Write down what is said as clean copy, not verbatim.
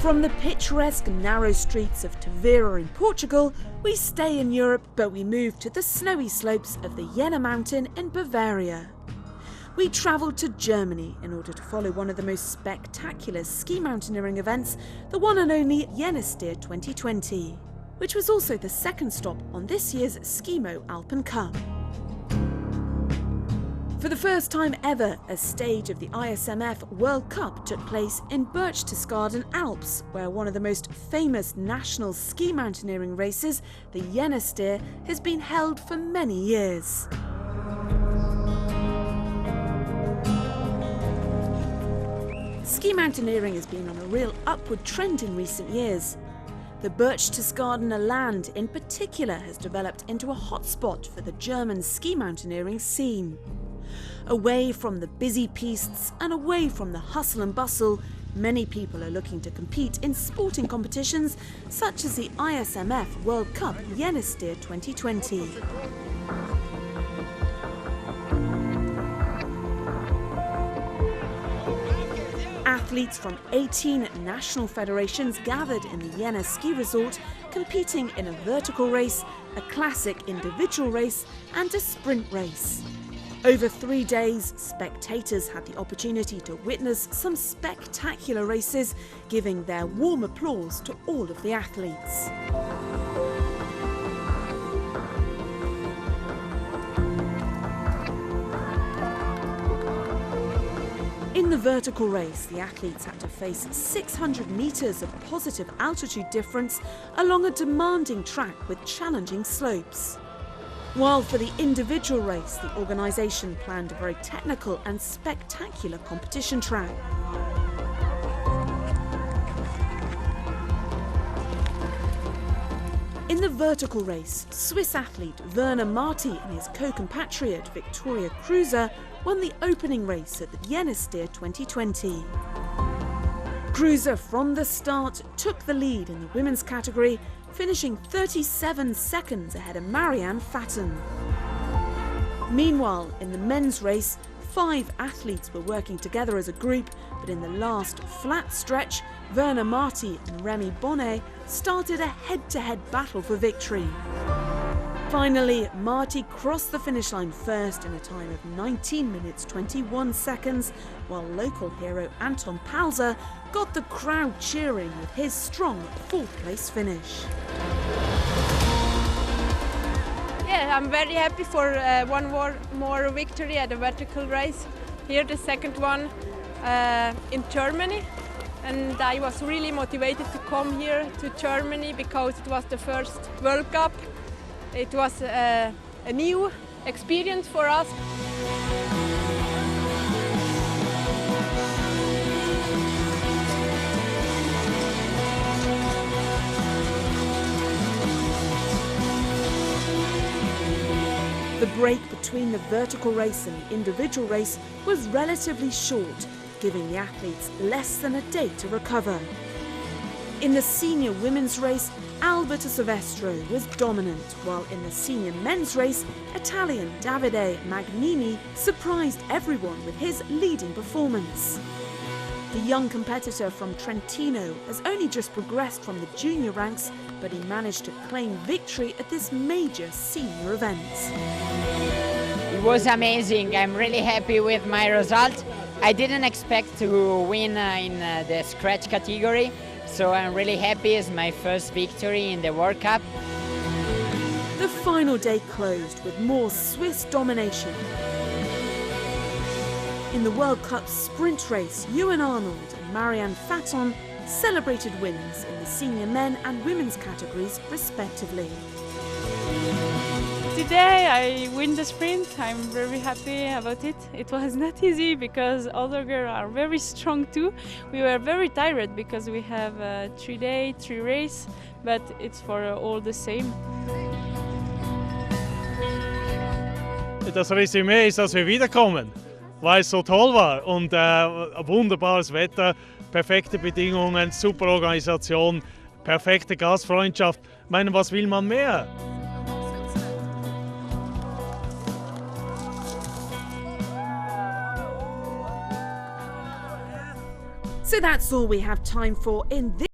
From the picturesque narrow streets of Tavira in Portugal, we stay in Europe, but we move to the snowy slopes of the Jena mountain in Bavaria. We travelled to Germany in order to follow one of the most spectacular ski mountaineering events, the one and only Jennerstier 2020, which was also the second stop on this year's Skimo Alpen Cup. For the first time ever, a stage of the ISMF World Cup took place in Berchtesgaden Alps, where one of the most famous national ski mountaineering races, the Jennerstier, has been held for many years. Ski mountaineering has been on a real upward trend in recent years. The Berchtesgadener land in particular has developed into a hotspot for the German ski mountaineering scene. Away from the busy pistes and away from the hustle and bustle, many people are looking to compete in sporting competitions such as the ISMF World Cup Jennerstier 2020. Athletes from 18 national federations gathered in the Jena ski resort, competing in a vertical race, a classic individual race and a sprint race. Over 3 days, spectators had the opportunity to witness some spectacular races, giving their warm applause to all of the athletes. In the vertical race, the athletes had to face 600 metres of positive altitude difference along a demanding track with challenging slopes. While for the individual race, the organisation planned a very technical and spectacular competition track. In the vertical race, Swiss athlete Werner Marti and his co-compatriot Victoria Kruse won the opening race at the Jennerstier 2020. Kruse from the start took the lead in the women's category, finishing 37 seconds ahead of Marianne Fatten. Meanwhile, in the men's race, 5 athletes were working together as a group, but in the last flat stretch, Werner Marti and Remy Bonnet started a head-to-head battle for victory. Finally, Marti crossed the finish line first in a time of 19 minutes 21 seconds, while local hero Anton Palzer got the crowd cheering with his strong 4th place finish. Yeah, I'm very happy for one more victory at the vertical race. Here the second one in Germany. And I was really motivated to come here to Germany because it was the first World Cup. It was a new experience for us. The break between the vertical race and the individual race was relatively short, giving the athletes less than a day to recover. In the senior women's race, Alberto Silvestro was dominant, while in the senior men's race, Italian Davide Magnini surprised everyone with his leading performance. The young competitor from Trentino has only just progressed from the junior ranks, but he managed to claim victory at this major senior event. It was amazing. I'm really happy with my result. I didn't expect to win in the scratch category, so I'm really happy. It's my first victory in the World Cup. The final day closed with more Swiss domination. In the World Cup sprint race, Ewan Arnold and Marianne Faton celebrated wins in the senior men and women's categories respectively. Today I win the sprint. I'm very happy about it. It was not easy because other girls are very strong too. We were very tired because we have 3 days, 3 races, but it's for all the same. Das Resümee ist, dass wir wiederkommen, weil es so toll war und wunderbares Wetter, perfekte Bedingungen, super Organisation, perfekte Gastfreundschaft. Ich meine, was will man mehr? So that's all we have time for in this